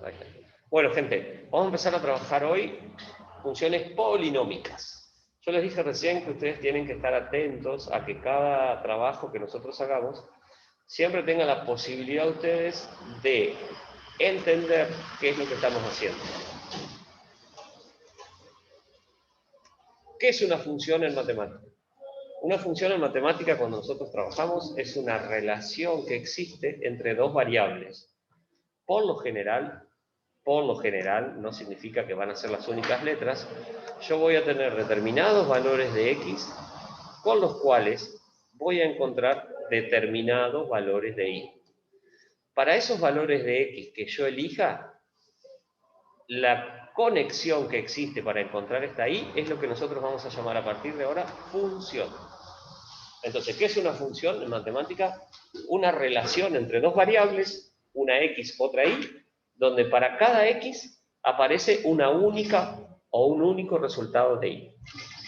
Ahí está. Bueno, gente, vamos a empezar a trabajar hoy funciones polinómicas. Yo les dije recién que ustedes tienen que estar atentos a que cada trabajo que nosotros hagamos siempre tenga la posibilidad ustedes de entender qué es lo que estamos haciendo. ¿Qué es una función en matemática? Una función en matemática, cuando nosotros trabajamos, es una relación que existe entre dos variables. Por lo general, no significa que van a ser las únicas letras. Yo voy a tener determinados valores de x con los cuales voy a encontrar determinados valores de y. Para esos valores de x que yo elija, la conexión que existe para encontrar esta y es lo que nosotros vamos a llamar a partir de ahora función. Entonces, ¿qué es una función en matemática? Una relación entre dos variables, una x, otra y, donde para cada x aparece una única o un único resultado de y.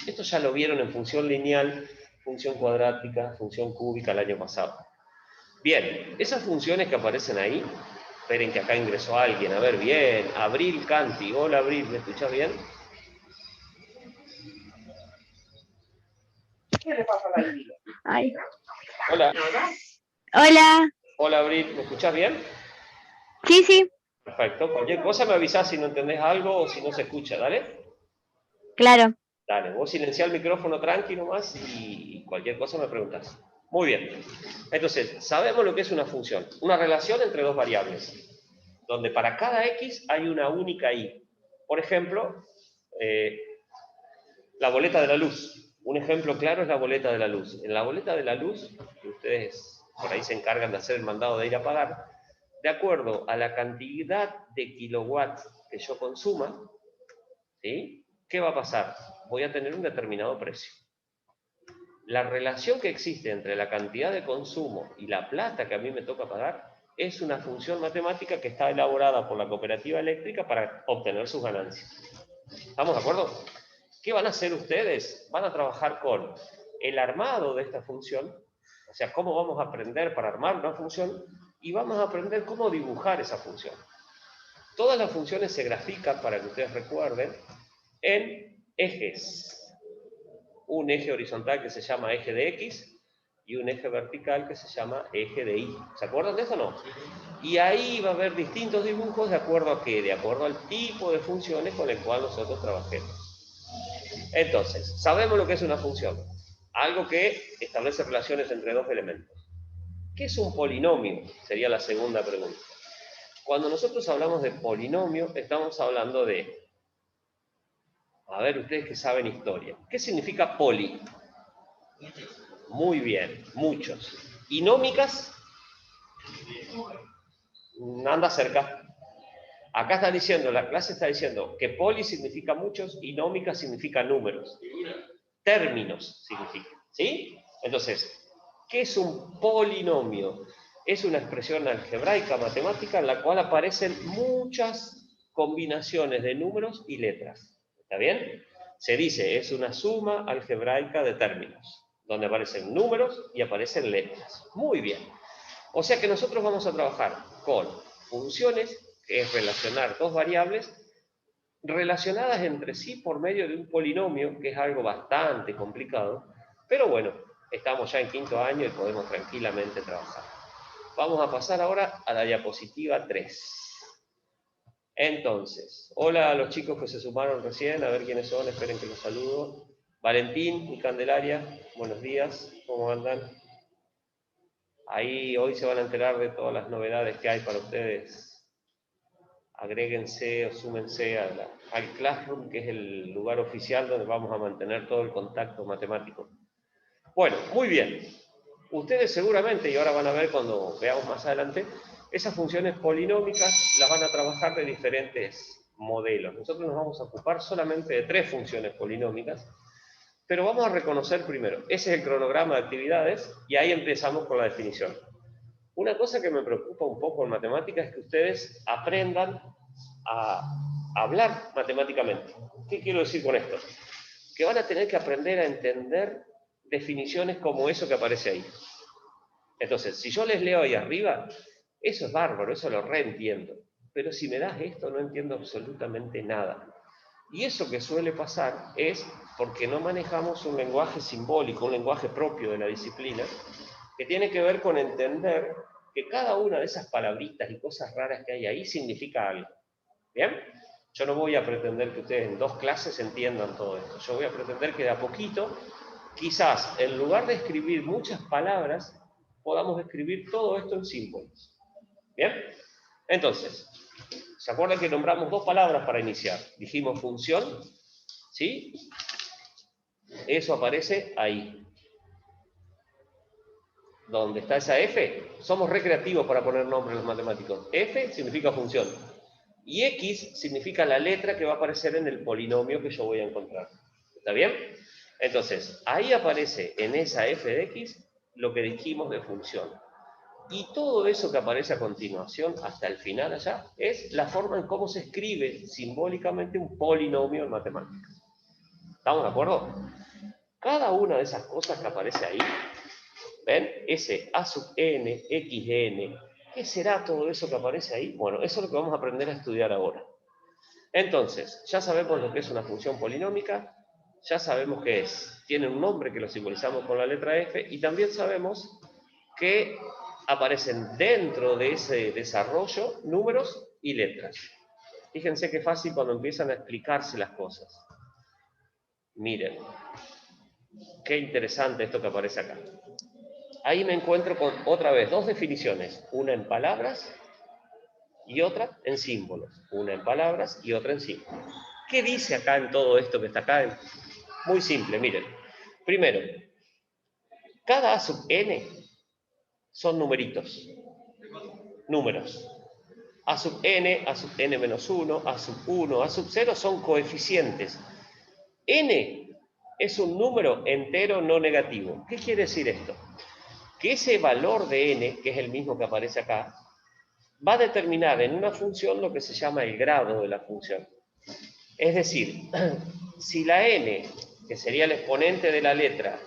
Esto ya lo vieron en función lineal, función cuadrática, función cúbica el año pasado. Bien, esas funciones que aparecen ahí, esperen que acá ingresó alguien, a ver, bien, Abril Canti, hola Abril, ¿me escuchás bien? ¿Qué le pasa a la Abril? Ay. Hola. Hola. Hola Abril, ¿me escuchás bien? Sí, sí. Perfecto, cualquier cosa me avisás si no entendés algo o si no se escucha, ¿dale? Claro. Dale, vos silenciá el micrófono tranqui nomás y cualquier cosa me preguntás. Muy bien. Entonces, sabemos lo que es una función. Una relación entre dos variables, donde para cada x hay una única y. Por ejemplo, la boleta de la luz. Un ejemplo claro es la boleta de la luz. En la boleta de la luz, que ustedes por ahí se encargan de hacer el mandado de ir a pagar, de acuerdo a la cantidad de kilowatts que yo consuma, ¿sí? ¿Qué va a pasar? Voy a tener un determinado precio. La relación que existe entre la cantidad de consumo y la plata que a mí me toca pagar es una función matemática que está elaborada por la cooperativa eléctrica para obtener sus ganancias. ¿Estamos de acuerdo? ¿Qué van a hacer ustedes? Van a trabajar con el armado de esta función, o sea, cómo vamos a aprender para armar una función, y vamos a aprender cómo dibujar esa función. Todas las funciones se grafican, para que ustedes recuerden, en ejes. Un eje horizontal que se llama eje de x y un eje vertical que se llama eje de y. ¿Se acuerdan de eso o no? Y ahí va a haber distintos dibujos de acuerdo a qué, de acuerdo al tipo de funciones con el cual nosotros trabajemos. Entonces, sabemos lo que es una función. Algo que establece relaciones entre dos elementos. ¿Qué es un polinomio? Sería la segunda pregunta. Cuando nosotros hablamos de polinomio, estamos hablando de... A ver, ustedes que saben historia. ¿Qué significa poli? Muy bien, muchos. ¿Y nómicas? Anda cerca. Acá está diciendo, la clase está diciendo que poli significa muchos y nómicas significa números. Términos significa, ¿sí? Entonces, ¿qué es un polinomio? Es una expresión algebraica, matemática, en la cual aparecen muchas combinaciones de números y letras. ¿Está bien? Se dice, es una suma algebraica de términos, donde aparecen números y aparecen letras. Muy bien. O sea que nosotros vamos a trabajar con funciones, que es relacionar dos variables, relacionadas entre sí por medio de un polinomio, que es algo bastante complicado, pero bueno, estamos ya en quinto año y podemos tranquilamente trabajar. Vamos a pasar ahora a la diapositiva 3. Entonces, hola a los chicos que se sumaron recién, a ver quiénes son, esperen que los saludo. Valentín y Candelaria, buenos días, ¿cómo andan? Ahí hoy se van a enterar de todas las novedades que hay para ustedes. Agréguense o súmense al Classroom, que es el lugar oficial donde vamos a mantener todo el contacto matemático. Bueno, muy bien. Ustedes seguramente, y ahora van a ver cuando veamos más adelante, esas funciones polinómicas las van a trabajar de diferentes modelos. Nosotros nos vamos a ocupar solamente de 3 funciones polinómicas, pero vamos a reconocer primero, ese es el cronograma de actividades, y ahí empezamos con la definición. Una cosa que me preocupa un poco en matemáticas es que ustedes aprendan a hablar matemáticamente. ¿Qué quiero decir con esto? Que van a tener que aprender a entender definiciones como eso que aparece ahí. Entonces, si yo les leo ahí arriba, eso es bárbaro, eso lo reentiendo. pero si me das esto no entiendo absolutamente nada. Y eso que suele pasar es porque no manejamos un lenguaje simbólico, un lenguaje propio de la disciplina, que tiene que ver con entender que cada una de esas palabritas y cosas raras que hay ahí significa algo. ¿Bien? Yo no voy a pretender que ustedes en 2 clases entiendan todo esto. Yo voy a pretender que de a poquito, quizás en lugar de escribir muchas palabras, podamos escribir todo esto en símbolos. ¿Bien? Entonces, ¿se acuerdan que nombramos 2 palabras para iniciar? Dijimos función, ¿sí? Eso aparece ahí. ¿Dónde está esa F? Somos recreativos para poner nombres los matemáticos. F significa función. Y X significa la letra que va a aparecer en el polinomio que yo voy a encontrar. ¿Está bien? Entonces, ahí aparece en esa F de X lo que dijimos de función. Y todo eso que aparece a continuación, hasta el final allá, es la forma en cómo se escribe simbólicamente un polinomio en matemáticas. ¿Estamos de acuerdo? Cada una de esas cosas que aparece ahí, ¿ven? Ese A sub n, xn, ¿qué será todo eso que aparece ahí? Bueno, eso es lo que vamos a aprender a estudiar ahora. Entonces, ya sabemos lo que es una función polinómica, ya sabemos qué es. Tiene un nombre que lo simbolizamos con la letra F, y también sabemos que aparecen dentro de ese desarrollo números y letras. Fíjense qué fácil cuando empiezan a explicarse las cosas. Miren, qué interesante esto que aparece acá. Ahí me encuentro con, otra vez, 2 definiciones, una en palabras y otra en símbolos. Una en palabras y otra en símbolos. ¿Qué dice acá en todo esto que está acá? Muy simple, miren. Primero, cada A sub n son numeritos, números. A sub n menos 1, A sub 1, A sub 0 son coeficientes. N es un número entero no negativo. ¿Qué quiere decir esto? Que ese valor de n, que es el mismo que aparece acá, va a determinar en una función lo que se llama el grado de la función. Es decir, si la n, que sería el exponente de la letra,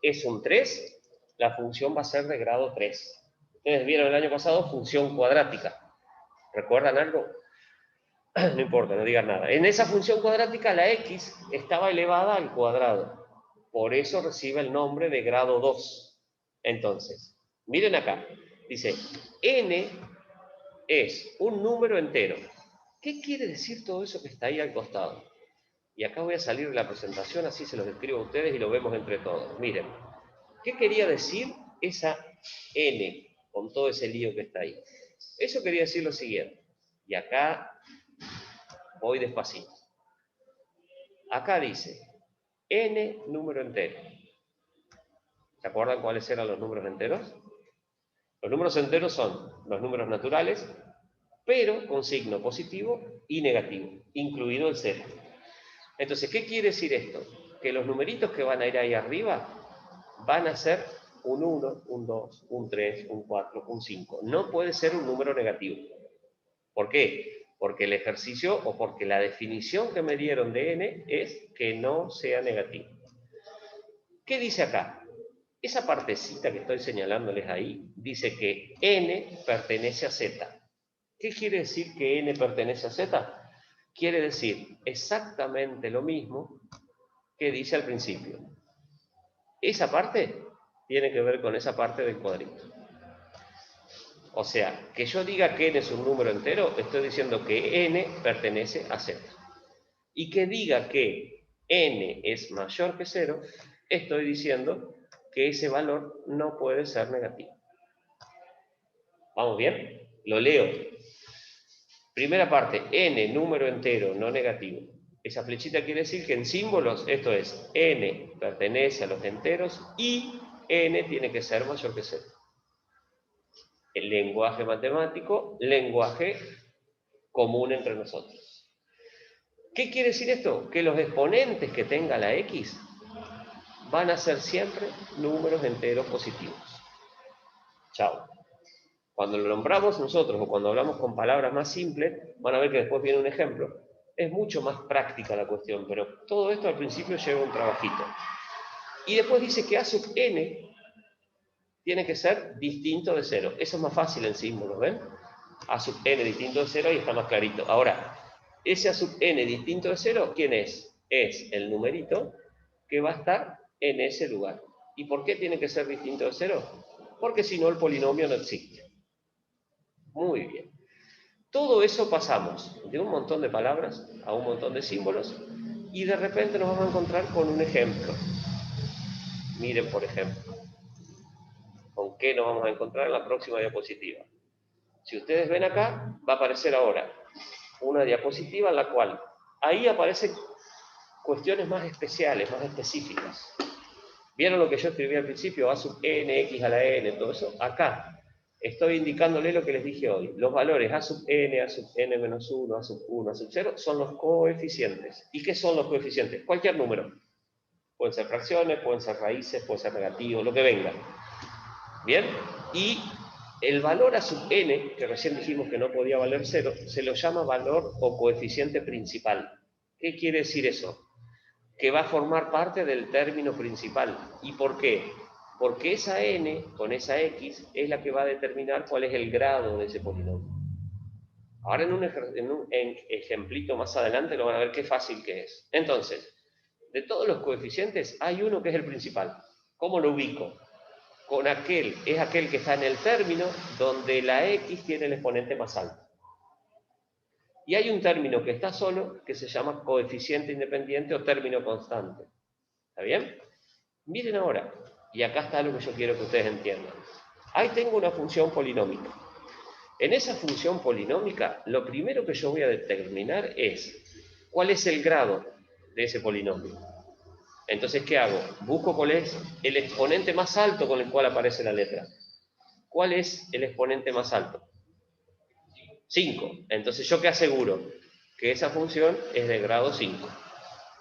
es un 3, la función va a ser de grado 3. Ustedes vieron el año pasado función cuadrática. ¿Recuerdan algo? No importa, no digan nada. En esa función cuadrática la x estaba elevada al cuadrado. Por eso recibe el nombre de grado 2. Entonces, miren acá. Dice, n es un número entero. ¿Qué quiere decir todo eso que está ahí al costado? Y acá voy a salir de la presentación, así se los describo a ustedes y lo vemos entre todos. Miren, ¿qué quería decir esa n con todo ese lío que está ahí? Eso quería decir lo siguiente. Y acá voy despacito. Acá dice, n número entero. ¿Se acuerdan cuáles eran los números enteros? Los números enteros son los números naturales, pero con signo positivo y negativo, incluido el 0. Entonces, ¿qué quiere decir esto? Que los numeritos que van a ir ahí arriba van a ser un 1, un 2, un 3, un 4, un 5. No puede ser un número negativo. ¿Por qué? Porque el ejercicio o porque la definición que me dieron de n es que no sea negativo. ¿Qué dice acá? Esa partecita que estoy señalándoles ahí dice que n pertenece a z. ¿Qué quiere decir que n pertenece a z? Quiere decir exactamente lo mismo que dice al principio. Esa parte tiene que ver con esa parte del cuadrito. O sea, que yo diga que n es un número entero, estoy diciendo que n pertenece a z. Y que diga que n es mayor que 0, estoy diciendo que ese valor no puede ser negativo. ¿Vamos bien? Lo leo. Primera parte, n, número entero, no negativo. Esa flechita quiere decir que en símbolos, esto es, n pertenece a los enteros y n tiene que ser mayor que 0. El lenguaje matemático, lenguaje común entre nosotros. ¿Qué quiere decir esto? Que los exponentes que tenga la x van a ser siempre números enteros positivos. Chao. Cuando lo nombramos nosotros o cuando hablamos con palabras más simples, van a ver que después viene un ejemplo. Es mucho más práctica la cuestión, pero todo esto al principio lleva un trabajito. Y después dice que A sub n tiene que ser distinto de 0. Eso es más fácil en símbolos, ¿ven? A sub n distinto de 0 y está más clarito. Ahora, ese a sub n distinto de 0, ¿quién es? Es el numerito que va a estar en ese lugar. ¿Y por qué tiene que ser distinto de 0? Porque si no el polinomio no existe. Muy bien. Todo eso pasamos de un montón de palabras a un montón de símbolos y de repente nos vamos a encontrar con un ejemplo. Miren, por ejemplo, con qué nos vamos a encontrar en la próxima diapositiva. Si ustedes ven acá, va a aparecer ahora una diapositiva en la cual ahí aparecen cuestiones más especiales, más específicas. ¿Vieron lo que yo escribí al principio? A sub n, x a la n, todo eso. Acá estoy indicándole lo que les dije hoy. Los valores a sub n menos 1, a sub 1, a sub 0 son los coeficientes. ¿Y qué son los coeficientes? Cualquier número. Pueden ser fracciones, pueden ser raíces, pueden ser negativos, lo que venga. ¿Bien? Y el valor a sub n, que recién dijimos que no podía valer 0, se lo llama valor o coeficiente principal. ¿Qué quiere decir eso? Que va a formar parte del término principal. ¿Y por qué? Porque esa n con esa x es la que va a determinar cuál es el grado de ese polinomio. Ahora en un ejemplito más adelante lo van a ver qué fácil que es. Entonces, de todos los coeficientes hay uno que es el principal. ¿Cómo lo ubico? Es aquel que está en el término donde la x tiene el exponente más alto. Y hay un término que está solo que se llama coeficiente independiente o término constante. ¿Está bien? Miren ahora, y acá está lo que yo quiero que ustedes entiendan. Ahí tengo una función polinómica. En esa función polinómica, lo primero que yo voy a determinar es cuál es el grado de ese polinomio. Entonces, ¿qué hago? Busco cuál es el exponente más alto con el cual aparece la letra. ¿Cuál es el exponente más alto? 5. Entonces, ¿yo qué aseguro? Que esa función es de grado 5.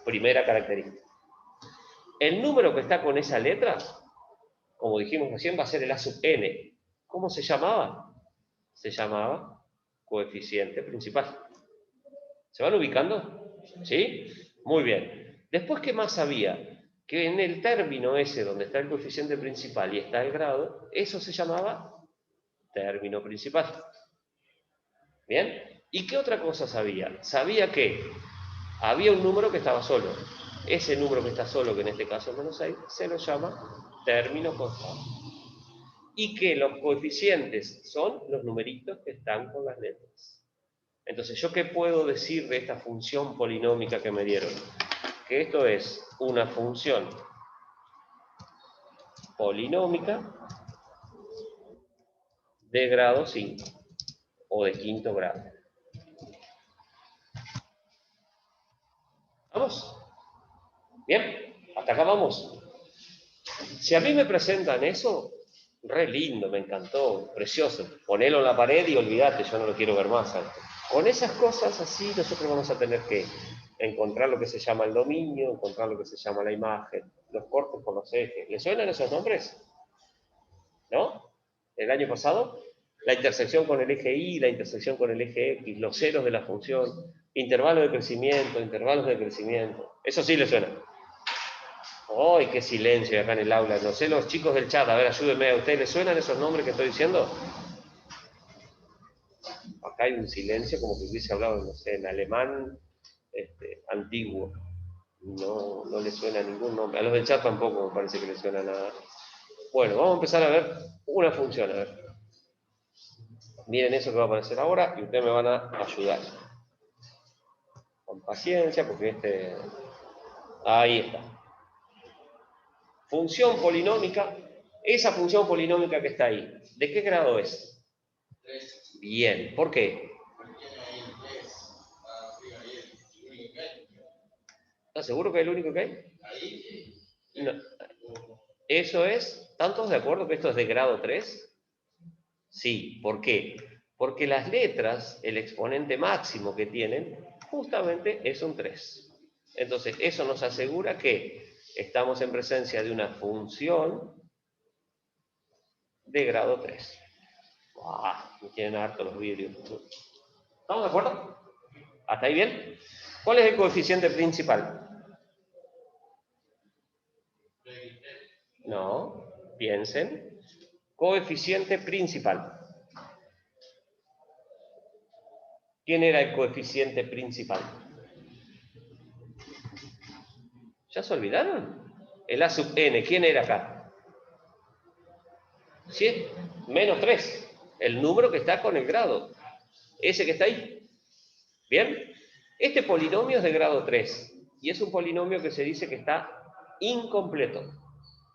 Primera característica. El número que está con esa letra, como dijimos recién, va a ser el a sub n. ¿Cómo se llamaba? Se llamaba coeficiente principal. ¿Se van ubicando? ¿Sí? Muy bien. Después, ¿qué más había? Que en el término ese donde está el coeficiente principal y está el grado, eso se llamaba término principal. ¿Bien? ¿Y qué otra cosa sabía? Sabía que había un número que estaba solo. Ese número que está solo, que en este caso es menos 6, se lo llama término constante. Y que los coeficientes son los numeritos que están con las letras. Entonces, ¿yo qué puedo decir de esta función polinómica que me dieron? Que esto es una función polinómica de grado 5 o de quinto grado. ¿Vamos? ¿Bien? ¿Hasta acá vamos? Si a mí me presentan eso, re lindo, me encantó, precioso. Ponelo en la pared y olvídate, yo no lo quiero ver más. ¿Sabes? Con esas cosas así nosotros vamos a tener que encontrar lo que se llama el dominio, encontrar lo que se llama la imagen, los cortes con los ejes. ¿Les suenan esos nombres? ¿No? El año pasado, la intersección con el eje Y, la intersección con el eje X, los ceros de la función, intervalos de crecimiento, intervalos de crecimiento. Eso sí les suena. ¡Ay, qué silencio acá en el aula! No sé, los chicos del chat, a ver, ayúdenme. ¿A ustedes les suenan esos nombres que estoy diciendo? Acá hay un silencio como que hubiese hablado, no sé, en alemán antiguo. No, no les suena ningún nombre. A los del chat tampoco me parece que les suena nada. Bueno, vamos a empezar a ver una función. A ver. Miren eso que va a aparecer ahora y ustedes me van a ayudar. Con paciencia, porque ahí está. Función polinómica. Esa función polinómica que está ahí, ¿de qué grado es? 3. Bien, ¿por qué? ¿Estás seguro que es el único que hay? No. ¿Eso es? ¿Están todos de acuerdo que esto es de grado 3? Sí, ¿por qué? Porque las letras, el exponente máximo que tienen, justamente es un 3. Entonces, eso nos asegura que estamos en presencia de una función de grado 3. Me tienen harto los vidrios. ¿Estamos de acuerdo? ¿Hasta ahí bien? ¿Cuál es el coeficiente principal? No, piensen. Coeficiente principal. ¿Quién era el coeficiente principal? ¿Ya se olvidaron? El a sub n, ¿quién era acá? ¿Sí? Menos 3. El número que está con el grado. Ese que está ahí. ¿Bien? Este polinomio es de grado 3. Y es un polinomio que se dice que está incompleto.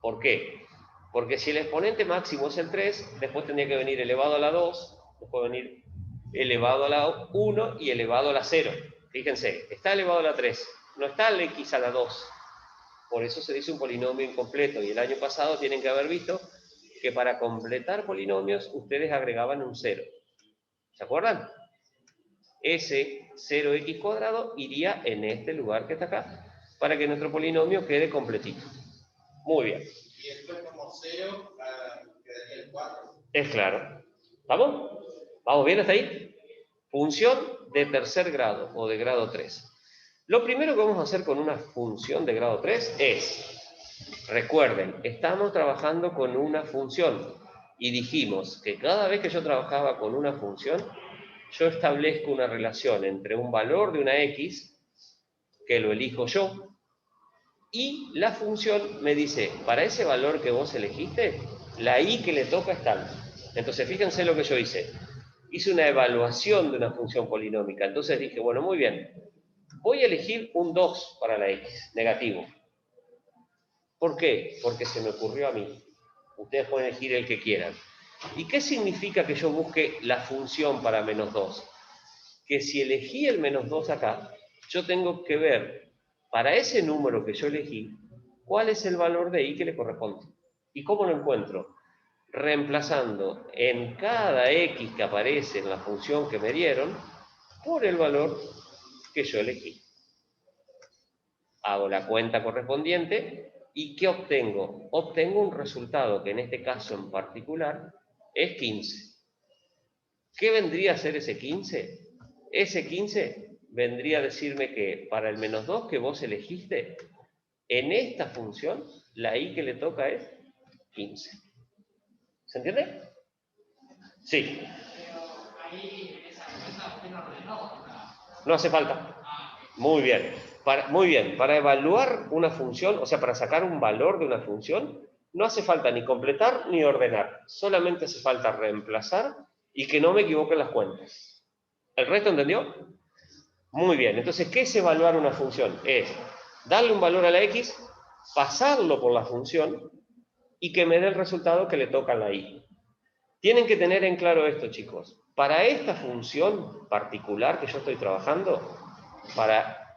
¿Por qué? Porque si el exponente máximo es el 3, después tendría que venir elevado a la 2, después venir elevado a la 1 y elevado a la 0. Fíjense, está elevado a la 3, no está el x a la 2. Por eso se dice un polinomio incompleto. Y el año pasado tienen que haber visto que para completar polinomios ustedes agregaban un 0. ¿Se acuerdan? Ese 0x cuadrado iría en este lugar que está acá para que nuestro polinomio quede completito. Muy bien. Y esto es como 0, quedaría el 4. Es claro. ¿Vamos? ¿Vamos bien hasta ahí? Función de tercer grado o de grado 3. Lo primero que vamos a hacer con una función de grado 3 es, recuerden, estamos trabajando con una función y dijimos que cada vez que yo trabajaba con una función, yo establezco una relación entre un valor de una x, que lo elijo yo, y la función me dice, para ese valor que vos elegiste, la i que le toca es tal. Entonces, fíjense lo que yo hice. Hice una evaluación de una función polinómica. Entonces dije, bueno, muy bien, voy a elegir un 2 para la x, negativo. ¿Por qué? Porque se me ocurrió a mí. Ustedes pueden elegir el que quieran. ¿Y qué significa que yo busque la función para menos 2? Que si elegí el menos 2 acá, yo tengo que ver, para ese número que yo elegí, cuál es el valor de i que le corresponde. ¿Y cómo lo encuentro? Reemplazando en cada x que aparece en la función que me dieron, por el valor que yo elegí. Hago la cuenta correspondiente y ¿qué obtengo? Obtengo un resultado que en este caso en particular es 15. ¿Qué vendría a ser ese 15? Ese 15 vendría a decirme que para el menos 2 que vos elegiste, en esta función, la i que le toca es 15. ¿Se entiende? Sí. No hace falta. Muy bien. Muy bien. Para evaluar una función, o sea, para sacar un valor de una función, no hace falta ni completar ni ordenar. Solamente hace falta reemplazar y que no me equivoquen las cuentas. ¿El resto entendió? Muy bien. Entonces, ¿qué es evaluar una función? Es darle un valor a la x, pasarlo por la función y que me dé el resultado que le toca a la y. Tienen que tener en claro esto, chicos. Para esta función particular que yo estoy trabajando, para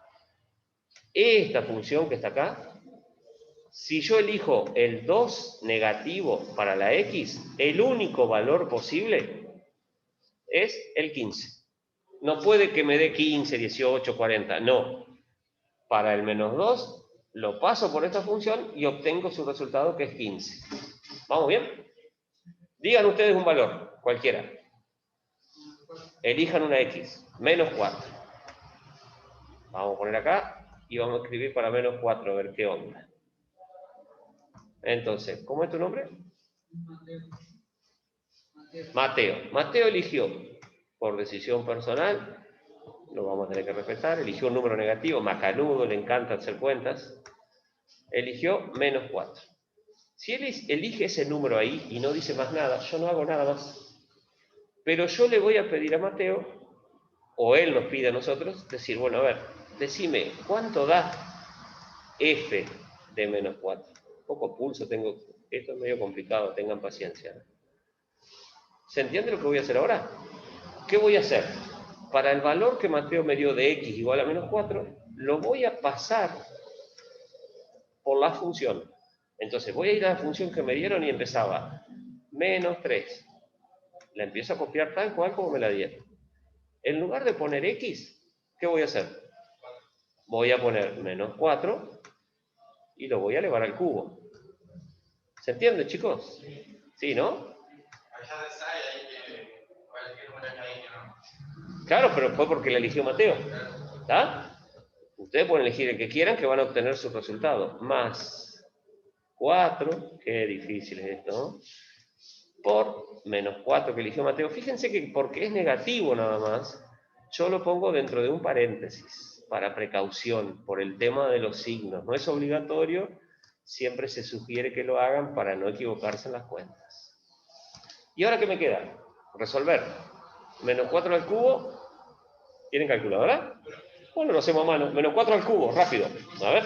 esta función que está acá, si yo elijo el 2 negativo para la x, el único valor posible es el 15. No puede que me dé 15, 18, 40, no. Para el menos 2, lo paso por esta función y obtengo su resultado que es 15. ¿Vamos bien? Digan ustedes un valor, cualquiera. Elijan una x, menos 4. Vamos a poner acá y vamos a escribir para menos 4, a ver qué onda. Entonces, ¿cómo es tu nombre? Mateo. Mateo eligió, por decisión personal, lo vamos a tener que respetar, eligió un número negativo, macanudo, le encanta hacer cuentas, eligió menos 4. Si él elige ese número ahí y no dice más nada, yo no hago nada más. Pero yo le voy a pedir a Mateo, o él nos pide a nosotros, decir, bueno, a ver, decime, ¿cuánto da f de menos 4? Poco pulso tengo, esto es medio complicado, tengan paciencia. ¿Se entiende lo que voy a hacer ahora? ¿Qué voy a hacer? Para el valor que Mateo me dio de x igual a menos 4, lo voy a pasar por la función. Entonces voy a ir a la función que me dieron y empezaba menos 3. La empiezo a copiar tal cual como me la dieron. En lugar de poner x, ¿qué voy a hacer? Voy a poner menos 4 y lo voy a elevar al cubo. ¿Se entiende, chicos? ¿Sí, no? Claro, pero fue porque la eligió Mateo. ¿Está? Ustedes pueden elegir el que quieran que van a obtener su resultado. Más 4, qué difícil es esto, ¿no? Por menos 4 que eligió Mateo. Fíjense que porque es negativo nada más, yo lo pongo dentro de un paréntesis, para precaución, por el tema de los signos. No es obligatorio, siempre se sugiere que lo hagan para no equivocarse en las cuentas. ¿Y ahora qué me queda? Resolver. Menos 4 al cubo. ¿Tienen calculadora? Bueno, lo hacemos a mano. Menos 4 al cubo, rápido. A ver.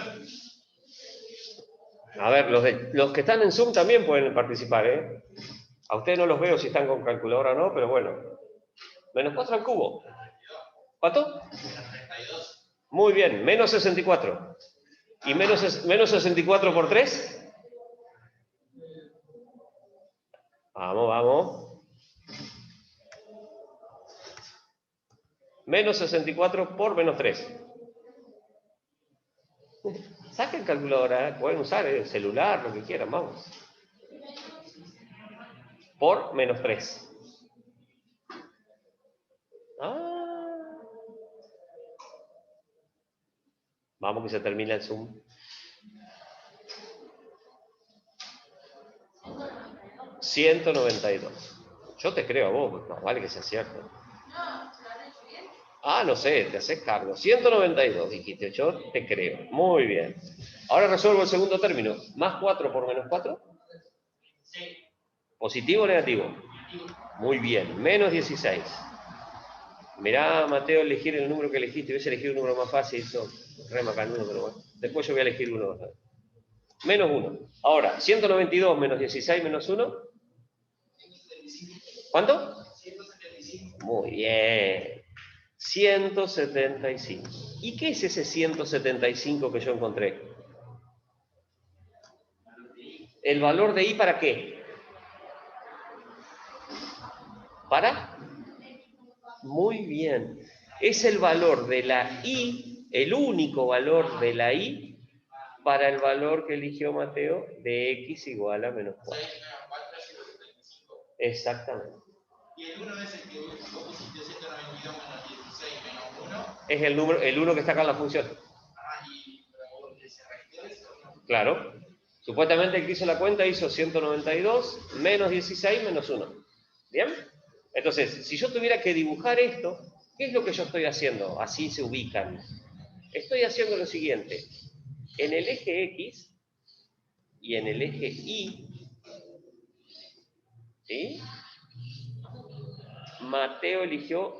A ver, los que están en Zoom también pueden participar, ¿eh? A ustedes no los veo si están con calculadora o no, pero bueno. Menos 4 al cubo. ¿Cuánto? Muy bien, menos 64. ¿Y menos 64 por 3? Vamos, vamos. Menos 64 por menos 3. Saquen calculadora, pueden usar el celular, lo que quieran, vamos. Por menos 3. Vamos que se termina el Zoom. 192. Yo te creo a vos, más vale que sea cierto. Ah, no sé, te haces cargo. 192 dijiste, yo te creo. Muy bien. Ahora resuelvo el segundo término. ¿Más 4 por menos 4? ¿Positivo o negativo? Muy bien. Menos 16. Mirá, Mateo, elegir el número que elegiste. Hubiese elegido un número más fácil. Re macanudo, pero bueno. Después yo voy a elegir uno. Menos 1. Ahora, 192 menos 16 menos 1. ¿Cuánto? 175. Muy bien. 175. ¿Y qué es ese 175 que yo encontré? ¿El valor de I para qué? ¿Para? Muy bien. Es el valor de la I, el único valor de la I para el valor que eligió Mateo de X igual a menos 4. Exactamente. Y el 1 es el que vos pusiste 192 menos 16 menos 1. Es el 1 que está acá en la función. Claro. Supuestamente el que hizo la cuenta hizo 192 menos 16 menos 1. ¿Bien? Entonces, si yo tuviera que dibujar esto, ¿qué es lo que yo estoy haciendo? Así se ubican. Estoy haciendo lo siguiente. En el eje X y en el eje Y, ¿sí? Mateo eligió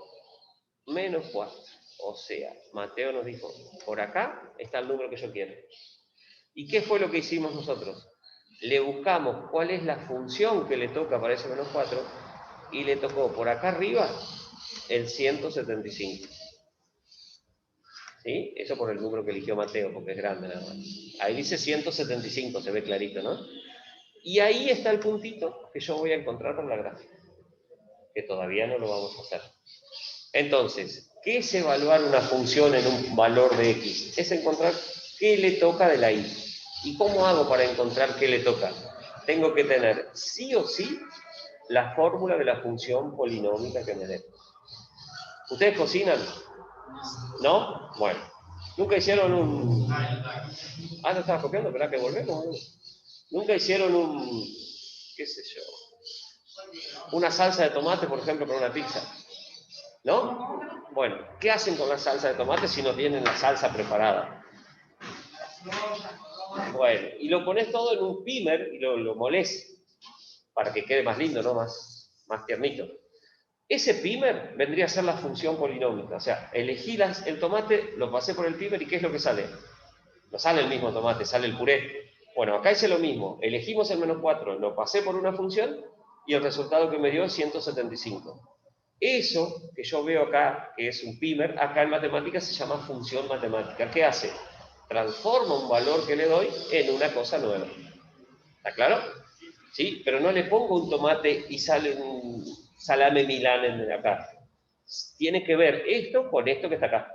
menos 4. O sea, Mateo nos dijo, por acá está el número que yo quiero. ¿Y qué fue lo que hicimos nosotros? Le buscamos cuál es la función que le toca para ese menos 4 y le tocó por acá arriba el 175. ¿Sí? Eso por el número que eligió Mateo, porque es grande nada más. Ahí dice 175, se ve clarito, ¿no? Y ahí está el puntito que yo voy a encontrar por la gráfica, que todavía no lo vamos a hacer. Entonces, ¿qué es evaluar una función en un valor de X? Es encontrar qué le toca de la Y. ¿Y cómo hago para encontrar qué le toca? Tengo que tener sí o sí la fórmula de la función polinómica que me dé. ¿Ustedes cocinan? ¿No? Bueno. ¿Nunca hicieron un... Ah, ¿no estabas copiando? ¿Verdad que volvemos? ¿Nunca hicieron un... qué sé yo? Una salsa de tomate, por ejemplo, para una pizza? ¿No? Bueno, ¿qué hacen con la salsa de tomate si no tienen la salsa preparada? Bueno, y lo pones todo en un pimer y lo molés para que quede más lindo, ¿no? Más tiernito. Ese pimer vendría a ser la función polinómica. O sea, elegí el tomate, lo pasé por el pimer y ¿qué es lo que sale? No sale el mismo tomate, sale el puré. Bueno, acá hice lo mismo. Elegimos el menos 4, lo pasé por una función y el resultado que me dio es 175. Eso que yo veo acá, que es un pimer, acá en matemáticas se llama función matemática. ¿Qué hace? Transforma un valor que le doy en una cosa nueva. ¿Está claro? ¿Sí? Pero no le pongo un tomate y sale un salame Milán en acá. Tiene que ver esto con esto que está acá.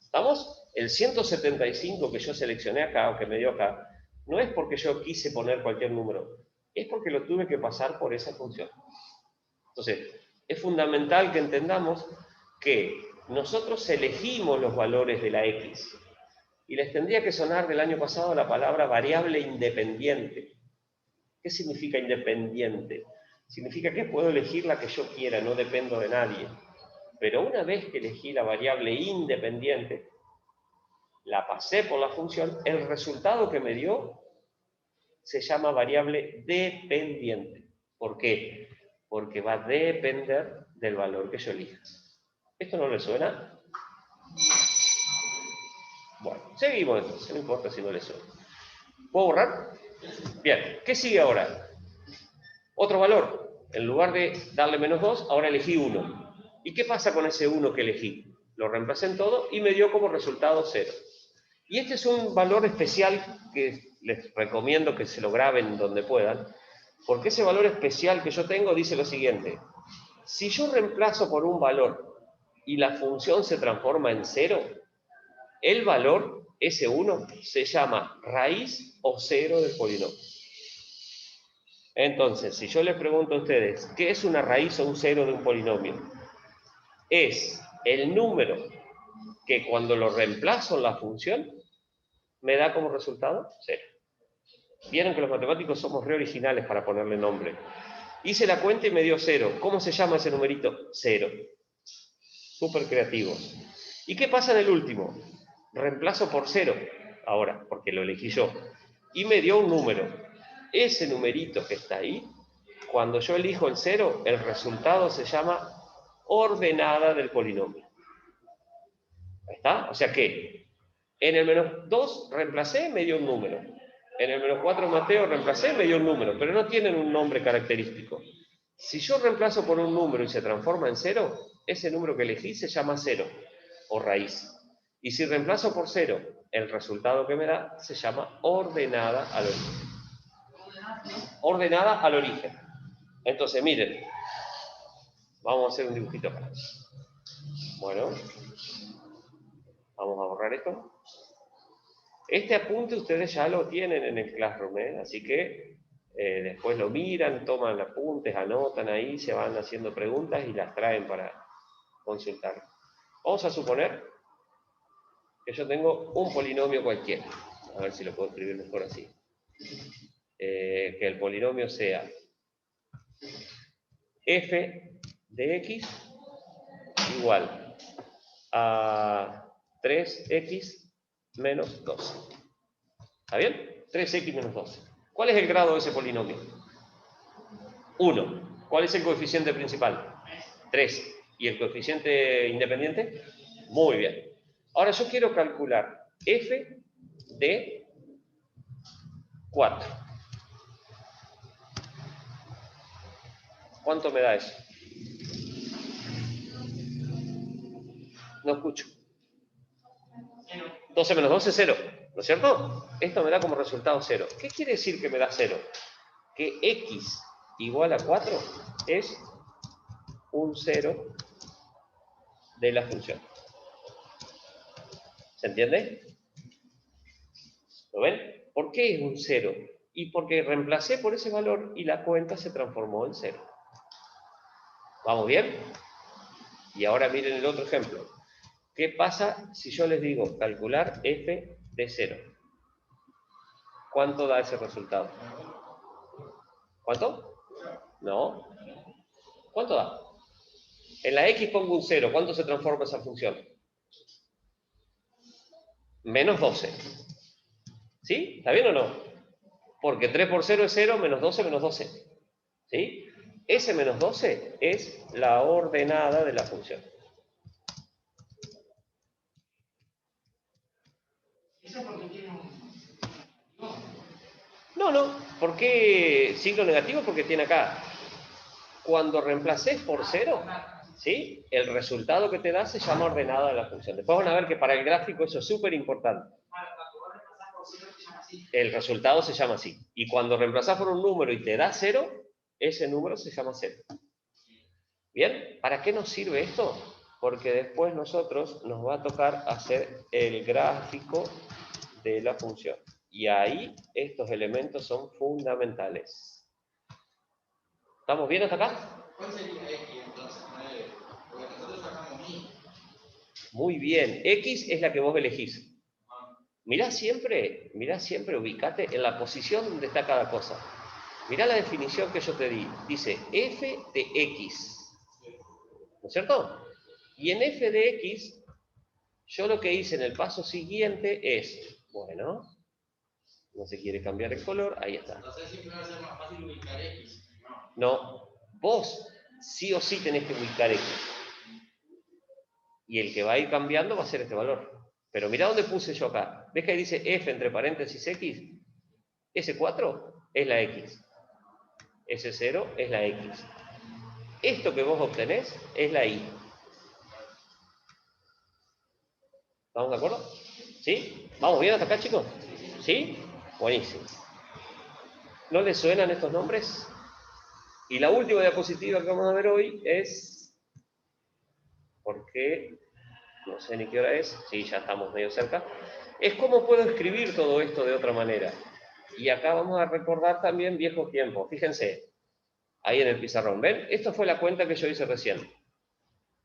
¿Estamos? El 175 que yo seleccioné acá, o que me dio acá, no es porque yo quise poner cualquier número, es porque lo tuve que pasar por esa función. Entonces, es fundamental que entendamos que nosotros elegimos los valores de la X. Y les tendría que sonar del año pasado la palabra variable independiente. ¿Qué significa independiente? Significa que puedo elegir la que yo quiera, no dependo de nadie. Pero una vez que elegí la variable independiente, la pasé por la función, el resultado que me dio se llama variable dependiente. ¿Por qué? Porque va a depender del valor que yo elija. ¿Esto no le suena? Bueno, seguimos entonces, no importa si no le suena. ¿Puedo borrar? Bien, ¿qué sigue ahora? Otro valor. En lugar de darle -2, ahora elegí 1. ¿Y qué pasa con ese 1 que elegí? Lo reemplacé en todo y me dio como resultado 0. Y este es un valor especial que les recomiendo que se lo graben donde puedan, porque ese valor especial que yo tengo dice lo siguiente: si yo reemplazo por un valor y la función se transforma en 0, el valor, ese 1, se llama raíz o 0 del polinomio. Entonces, si yo les pregunto a ustedes, ¿qué es una raíz o un 0 de un polinomio? Es el número que cuando lo reemplazo en la función, me da como resultado 0. Vieron que los matemáticos somos re originales para ponerle nombre. Hice la cuenta y me dio 0. ¿Cómo se llama ese numerito? 0. Súper creativos. ¿Y qué pasa en el último? Reemplazo por 0, ahora, porque lo elegí yo. Y me dio un número. Ese numerito que está ahí, cuando yo elijo el 0, el resultado se llama ordenada del polinomio. ¿Ahí está? O sea que en el -2 reemplacé, me dio un número. En el -4 Mateo reemplacé, me dio un número, pero no tienen un nombre característico. Si yo reemplazo por un número y se transforma en 0, ese número que elegí se llama 0, o raíz. Y si reemplazo por 0, el resultado que me da se llama ordenada al origen. Ordenada al origen. Entonces, miren, vamos a hacer un dibujito acá. Bueno, vamos a borrar esto. Este apunte ustedes ya lo tienen en el Classroom, así que después lo miran, toman apuntes, anotan ahí, se van haciendo preguntas y las traen para consultar. Vamos a suponer que yo tengo un polinomio cualquiera. A ver si lo puedo escribir mejor así. Que el polinomio sea f de x igual a 3x menos 12. ¿Está bien? 3x menos 12. ¿Cuál es el grado de ese polinomio? 1. ¿Cuál es el coeficiente principal? 3. ¿Y el coeficiente independiente? Muy bien. Ahora yo quiero calcular f de 4. ¿Cuánto me da eso? No escucho. 12 menos 12 es 0, ¿no es cierto? Esto me da como resultado 0. ¿Qué quiere decir que me da 0? Que x igual a 4 es un 0 de la función. ¿Se entiende? ¿Lo ven? ¿Por qué es un 0? Y porque reemplacé por ese valor y la cuenta se transformó en 0. ¿Vamos bien? Y ahora miren el otro ejemplo. ¿Qué pasa si yo les digo calcular f de 0? ¿Cuánto da ese resultado? ¿Cuánto? No. ¿Cuánto da? En la x pongo un 0. ¿Cuánto se transforma esa función? Menos 12. ¿Sí? ¿Está bien o no? Porque 3 por 0 es 0, menos 12, menos 12. ¿Sí? Ese menos 12 es la ordenada de la función. ¿Eso porque tiene un...? No. ¿Por qué signo negativo? Porque tiene acá. Cuando reemplaces por 0, ¿sí? El resultado que te da se llama ordenada de la función. Después van a ver que para el gráfico eso es súper importante. El resultado se llama así. Y cuando reemplazas por un número y te da 0, ese número se llama 0. ¿Bien? ¿Para qué nos sirve esto? Porque después nosotros nos va a tocar hacer el gráfico de la función. Y ahí estos elementos son fundamentales. ¿Estamos bien hasta acá? ¿Cuál sería x entonces? Porque nosotros sacamos y. Muy bien. X es la que vos elegís. Mirá siempre, ubicate en la posición donde está cada cosa. Mirá la definición que yo te di. Dice f de x. ¿No es cierto? Y en f de x, yo lo que hice en el paso siguiente es, bueno, no se quiere cambiar el color, ahí está. Entonces siempre va a ser más fácil ubicar X. No, vos sí o sí tenés que ubicar x. Y el que va a ir cambiando va a ser este valor. Pero mirá dónde puse yo acá. ¿Ves que ahí dice f entre paréntesis x? Ese 4 es la x. Ese 0 es la x. Esto que vos obtenés es la y. ¿Estamos de acuerdo? ¿Sí? ¿Vamos bien hasta acá, chicos? ¿Sí? Buenísimo. ¿No les suenan estos nombres? Y la última diapositiva que vamos a ver hoy es... ¿Por qué? No sé ni qué hora es. Sí, ya estamos medio cerca. Es cómo puedo escribir todo esto de otra manera. Y acá vamos a recordar también viejos tiempos. Fíjense, ahí en el pizarrón. ¿Ven? Esto fue la cuenta que yo hice recién.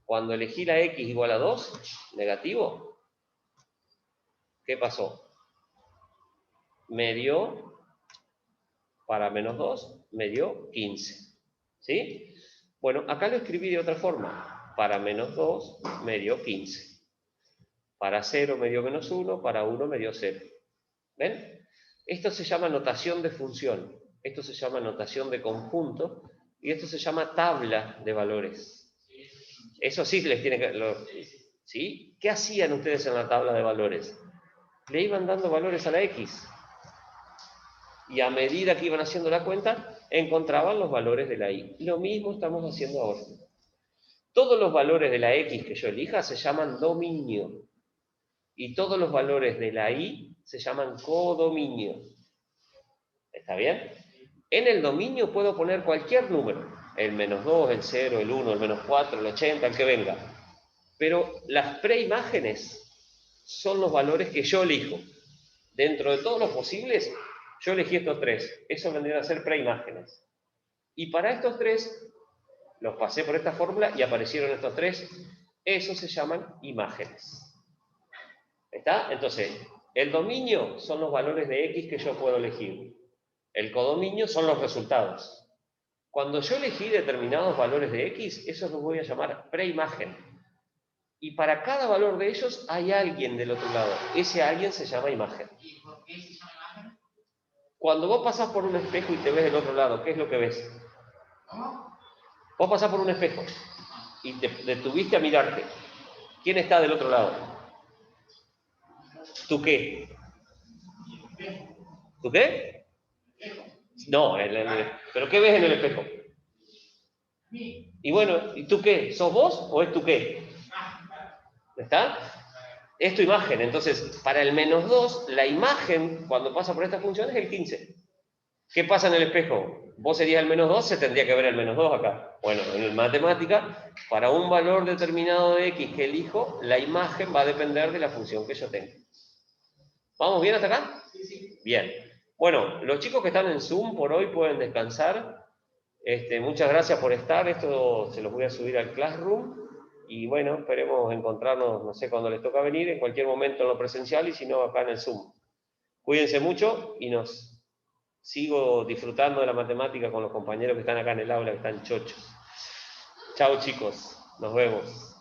Cuando elegí la x igual a 2, negativo, ¿qué pasó? Me dio, para menos 2, me dio 15. ¿Sí? Bueno, acá lo escribí de otra forma. Para menos 2 me dio 15. Para 0 me dio menos 1, para 1 me dio 0. ¿Ven? Esto se llama notación de función. Esto se llama notación de conjunto. Y esto se llama tabla de valores. Eso sí les tiene que... ¿Sí? ¿Qué hacían ustedes en la tabla de valores? Le iban dando valores a la x. Y a medida que iban haciendo la cuenta, encontraban los valores de la y. Lo mismo estamos haciendo ahora. Todos los valores de la x que yo elija se llaman dominio. Y todos los valores de la y se llaman codominio. ¿Está bien? En el dominio puedo poner cualquier número. El menos 2, el 0, el 1, el menos 4, el 80, el que venga. Pero las preimágenes son los valores que yo elijo. Dentro de todos los posibles, yo elegí estos tres. Eso vendrían a ser preimágenes. Y para estos tres, los pasé por esta fórmula y aparecieron estos tres. Esos se llaman imágenes. ¿Está? Entonces, el dominio son los valores de x que yo puedo elegir. El codominio son los resultados. Cuando yo elegí determinados valores de x, esos los voy a llamar preimagen. Y para cada valor de ellos hay alguien del otro lado. Ese alguien se llama imagen. ¿Y por qué se llama imagen? Cuando vos pasás por un espejo y te ves del otro lado, ¿qué es lo que ves? ¿Cómo? Vos pasás por un espejo y te detuviste a mirarte. ¿Quién está del otro lado? ¿Tú qué? ¿Tú qué? No, ¿pero qué ves en el espejo? Y bueno, ¿y tú qué? ¿Sos vos o es tú qué? ¿Está? Es tu imagen. Entonces, para el menos 2, la imagen, cuando pasa por esta función, es el 15. ¿Qué pasa en el espejo? Vos serías el menos 2, se tendría que ver el menos 2 acá. Bueno, en matemática, para un valor determinado de x que elijo, la imagen va a depender de la función que yo tenga. ¿Vamos bien hasta acá? Sí, sí. Bien. Bueno, los chicos que están en Zoom por hoy pueden descansar. Muchas gracias por estar. Esto se los voy a subir al Classroom. Y bueno, esperemos encontrarnos, no sé cuándo les toca venir, en cualquier momento en lo presencial y si no, acá en el Zoom. Cuídense mucho y sigo disfrutando de la matemática con los compañeros que están acá en el aula, que están chochos. Chao chicos, nos vemos.